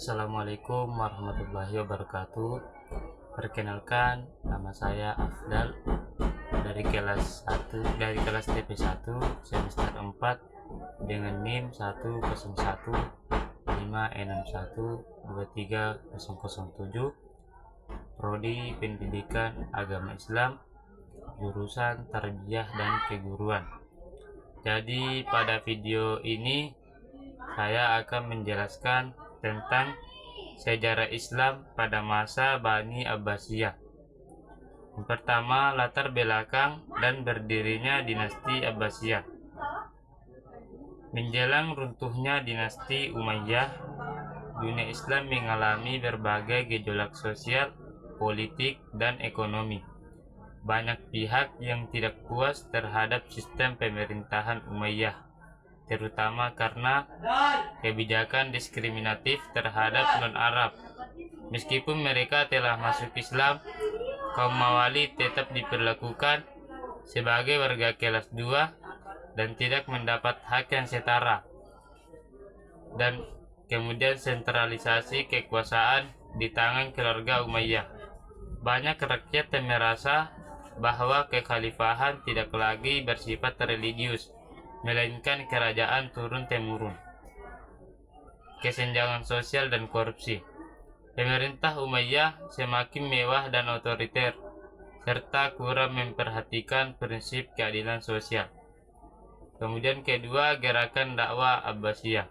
Assalamualaikum warahmatullahi wabarakatuh. Perkenalkan, nama saya Afdal dari kelas TP1 semester 4 dengan NIM 10156123007, prodi Pendidikan Agama Islam, jurusan Tarbiyah dan Keguruan. Jadi pada video ini saya akan menjelaskan tentang sejarah Islam pada masa Bani Abbasiyah. Yang pertama, latar belakang dan berdirinya dinasti Abbasiyah. Menjelang runtuhnya dinasti Umayyah, dunia Islam mengalami berbagai gejolak sosial, politik, dan ekonomi. Banyak pihak yang tidak puas terhadap sistem pemerintahan Umayyah, terutama karena kebijakan diskriminatif terhadap non-Arab. Meskipun mereka telah masuk Islam, kaum Mawali tetap diperlakukan sebagai warga kelas 2 dan tidak mendapat hak yang setara. Dan kemudian sentralisasi kekuasaan di tangan keluarga Umayyah. Banyak rakyat yang merasa bahwa kekhalifahan tidak lagi bersifat religius, melainkan kerajaan turun-temurun. Kesenjangan sosial dan korupsi. Pemerintah Umayyah semakin mewah dan otoriter, serta kurang memperhatikan prinsip keadilan sosial. Kemudian kedua, gerakan dakwah Abbasiyah.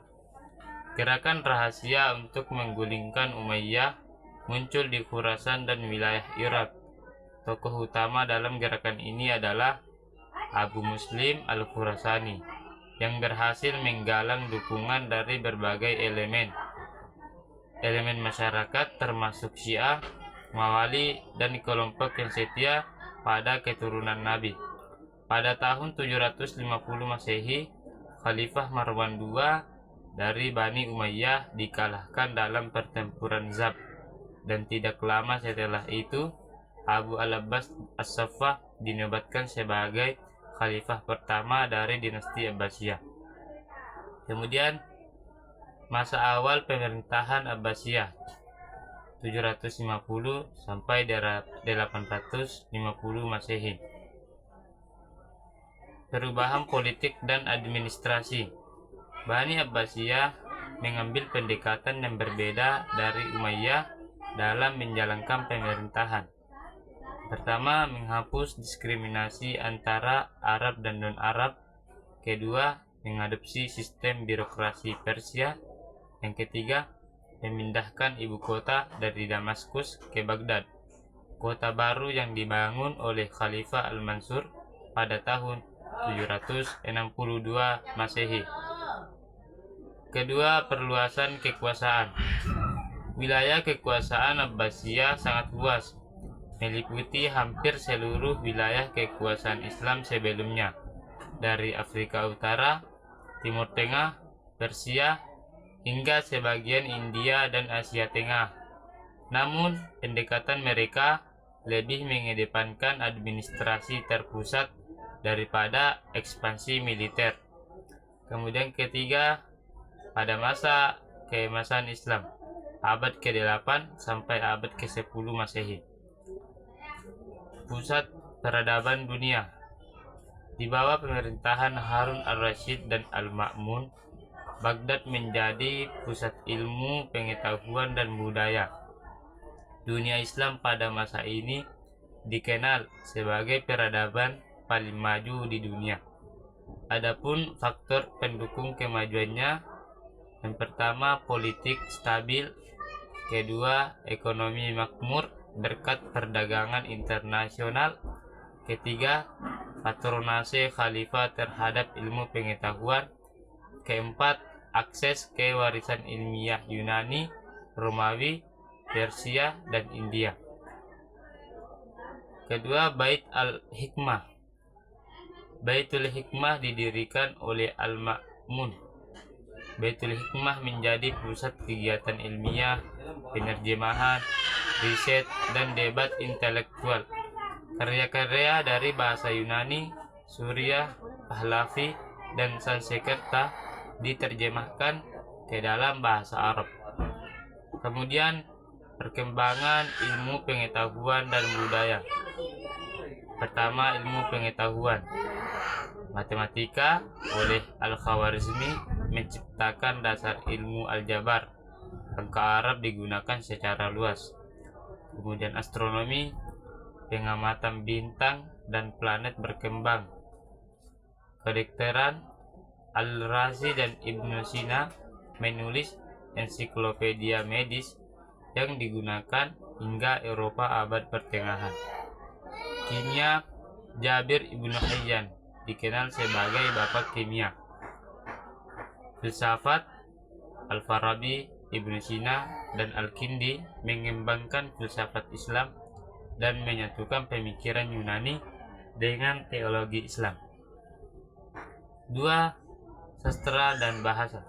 Gerakan rahasia untuk menggulingkan Umayyah muncul di Khurasan dan wilayah Irak. Tokoh utama dalam gerakan ini adalah Abu Muslim Al-Khurasani, yang berhasil menggalang dukungan dari berbagai elemen masyarakat termasuk Syiah, Mawali, dan kelompok yang setia pada keturunan Nabi. Pada tahun 750 Masehi, Khalifah Marwan II dari Bani Umayyah dikalahkan dalam pertempuran Zab, dan tidak lama setelah itu Abu al-Abbas As-Saffah dinobatkan sebagai khalifah pertama dari dinasti Abbasiyah. Kemudian masa awal pemerintahan Abbasiyah 750 sampai 850 Masehi. Perubahan politik dan administrasi. Bani Abbasiyah mengambil pendekatan yang berbeda dari Umayyah dalam menjalankan pemerintahan. Pertama, menghapus diskriminasi antara Arab dan non-Arab. Kedua, mengadopsi sistem birokrasi Persia. Yang ketiga, memindahkan ibu kota dari Damaskus ke Baghdad, kota baru yang dibangun oleh Khalifah Al-Mansur pada tahun 762 Masehi. Kedua, perluasan kekuasaan. Wilayah kekuasaan Abbasiyah sangat luas, meliputi hampir seluruh wilayah kekuasaan Islam sebelumnya, dari Afrika Utara, Timur Tengah, Persia, hingga sebagian India dan Asia Tengah. Namun, pendekatan mereka lebih mengedepankan administrasi terpusat daripada ekspansi militer. Kemudian ketiga, pada masa keemasan Islam, abad ke-8 sampai abad ke-10 Masehi. Pusat peradaban dunia. Di bawah pemerintahan Harun al-Rashid dan Al-Ma'mun, Baghdad menjadi pusat ilmu, pengetahuan, dan budaya. Dunia Islam pada masa ini dikenal sebagai peradaban paling maju di dunia. Adapun faktor pendukung kemajuannya, yang pertama politik stabil, kedua ekonomi makmur berkat perdagangan internasional, ketiga patronase khalifah terhadap ilmu pengetahuan, keempat akses ke warisan ilmiah Yunani, Romawi, Persia, dan India. Kedua, Bait al-Hikmah. Baitul Hikmah didirikan oleh Al-Ma'mun. Baitul Hikmah menjadi pusat kegiatan ilmiah, penerjemahan, riset, dan debat intelektual. Karya-karya dari bahasa Yunani, Suriah, Pahlavi, dan Sanskerta diterjemahkan ke dalam bahasa Arab. Kemudian perkembangan ilmu pengetahuan dan budaya. Pertama, ilmu pengetahuan. Matematika oleh Al-Khawarizmi menciptakan dasar ilmu aljabar. Angka Arab digunakan secara luas. Kemudian astronomi, pengamatan bintang dan planet berkembang. Kedokteran, Al-Razi dan Ibnu Sina menulis ensiklopedia medis yang digunakan hingga Eropa abad pertengahan. Kimia, Jabir Ibnu Hayyan dikenal sebagai bapak kimia. Filsafat, Al-Farabi, Ibnu Sina, dan Al-Kindi mengembangkan filsafat Islam dan menyatukan pemikiran Yunani dengan teologi Islam. 2. Sastra dan bahasa.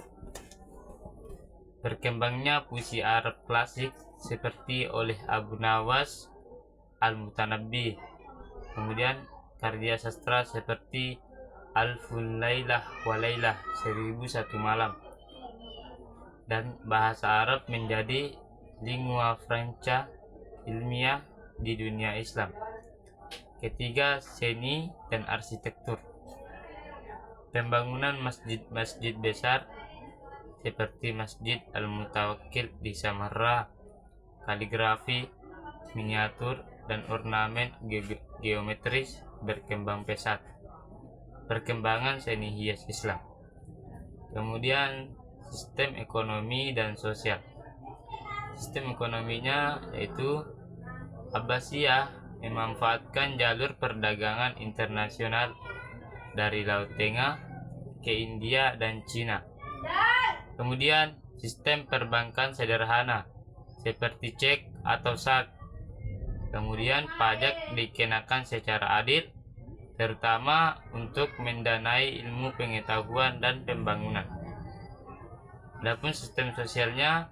Berkembangnya puisi Arab klasik seperti oleh Abu Nawas Al-Mutanabbi. Kemudian karya sastra seperti Alfun Lailah wa Lailah, 1001 malam. Dan bahasa Arab menjadi lingua franca ilmiah di dunia Islam. Ketiga, seni dan arsitektur. Pembangunan masjid-masjid besar seperti Masjid Al-Mutawakkil di Samarra, kaligrafi, miniatur, dan ornamen geometris berkembang pesat. Perkembangan seni hias Islam. Kemudian sistem ekonomi dan sosial. Sistem ekonominya yaitu Abbasiyah memanfaatkan jalur perdagangan internasional dari Laut Tengah ke India dan Cina. Kemudian sistem perbankan sederhana seperti cek atau sak. Kemudian pajak dikenakan secara adil, terutama untuk mendanai ilmu pengetahuan dan pembangunan. Adapun sistem sosialnya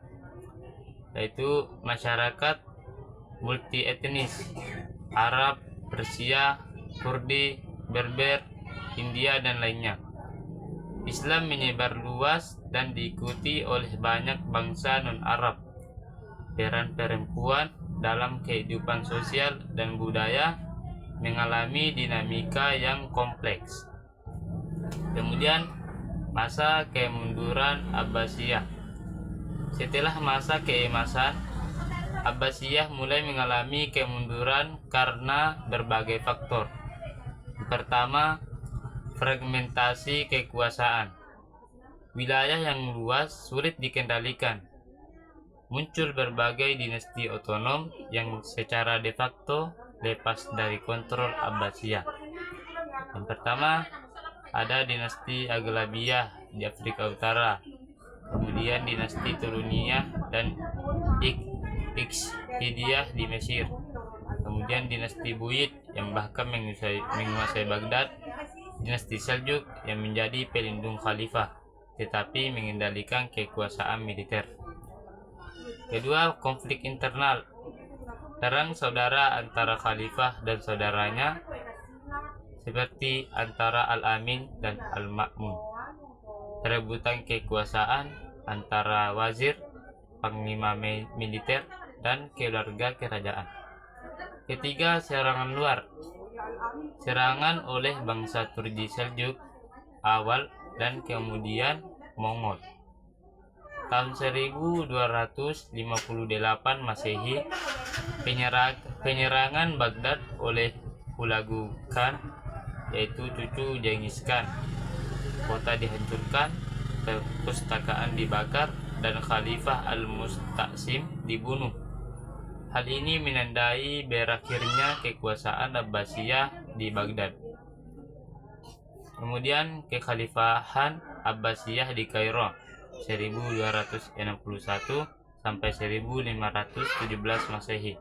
yaitu masyarakat multi etnis, Arab, Persia, Kurdi, Berber, India, dan lainnya. Islam menyebar luas dan diikuti oleh banyak bangsa non-Arab. Peran perempuan dalam kehidupan sosial dan budaya mengalami dinamika yang kompleks. Kemudian masa kemunduran Abbasiyah. Setelah masa keemasan, Abbasiyah mulai mengalami kemunduran karena berbagai faktor. Pertama, fragmentasi kekuasaan. Wilayah yang luas sulit dikendalikan. Muncul berbagai dinasti otonom yang secara de facto lepas dari kontrol Abbasiyah. Yang pertama, ada dinasti Aghlabiyah di Afrika Utara, kemudian dinasti Turuniyah dan Ikhshidiyah di Mesir, kemudian dinasti Buyid yang bahkan menguasai Baghdad, dinasti Seljuk yang menjadi pelindung khalifah tetapi mengendalikan kekuasaan militer. Kedua, konflik internal. Perang saudara antara khalifah dan saudaranya seperti antara Al-Amin dan Al-Ma'mun. Perebutan kekuasaan antara wazir, panglima militer, dan keluarga kerajaan. Ketiga, serangan luar. Serangan oleh bangsa Turki Seljuk awal dan kemudian Mongol. Tahun 1258 Masehi, penyerangan Baghdad oleh Hulagu Khan, yaitu cucu Genghis Khan. Kota dihancurkan, perpustakaan dibakar, dan Khalifah Al-Musta'sim dibunuh. Hal ini menandai berakhirnya kekuasaan Abbasiyah di Baghdad. Kemudian kekhalifahan Abbasiyah di Kairo 1261 sampai 1517 Masehi.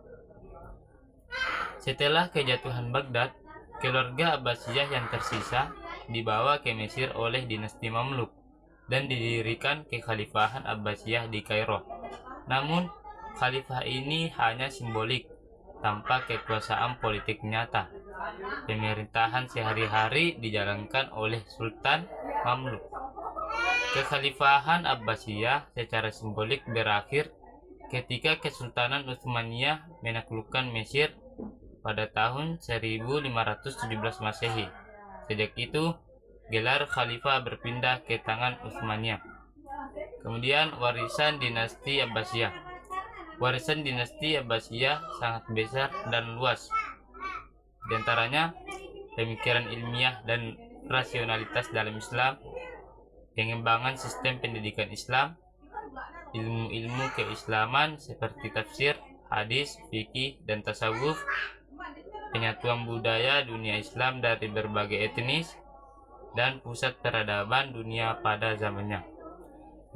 Setelah kejatuhan Baghdad, keluarga Abbasiyah yang tersisa dibawa ke Mesir oleh dinasti Mamluk dan didirikan kekhalifahan Abbasiyah di Kairo. Namun, khalifah ini hanya simbolik, tanpa kekuasaan politik nyata. Pemerintahan sehari-hari dijalankan oleh Sultan Mamluk. Kekhalifahan Abbasiyah secara simbolik berakhir ketika Kesultanan Utsmaniyah menaklukkan Mesir pada tahun 1517 Masehi. Sejak itu, gelar khalifah berpindah ke tangan Utsmaniyah. Kemudian warisan dinasti Abbasiyah. Warisan dinasti Abbasiyah sangat besar dan luas. Di antaranya pemikiran ilmiah dan rasionalitas dalam Islam, pengembangan sistem pendidikan Islam, ilmu-ilmu keislaman seperti tafsir, hadis, fikih, dan tasawuf, penyatuan budaya dunia Islam dari berbagai etnis, dan pusat peradaban dunia pada zamannya.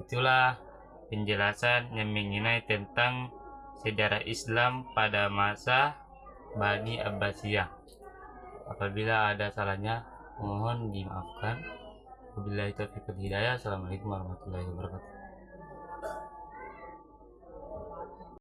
Itulah penjelasan yang mengenai tentang sejarah Islam pada masa Bani Abbasiyah. Apabila ada salahnya, mohon dimaafkan. Wabillahi taufiq wal hidayah. Assalamualaikum warahmatullahi wabarakatuh.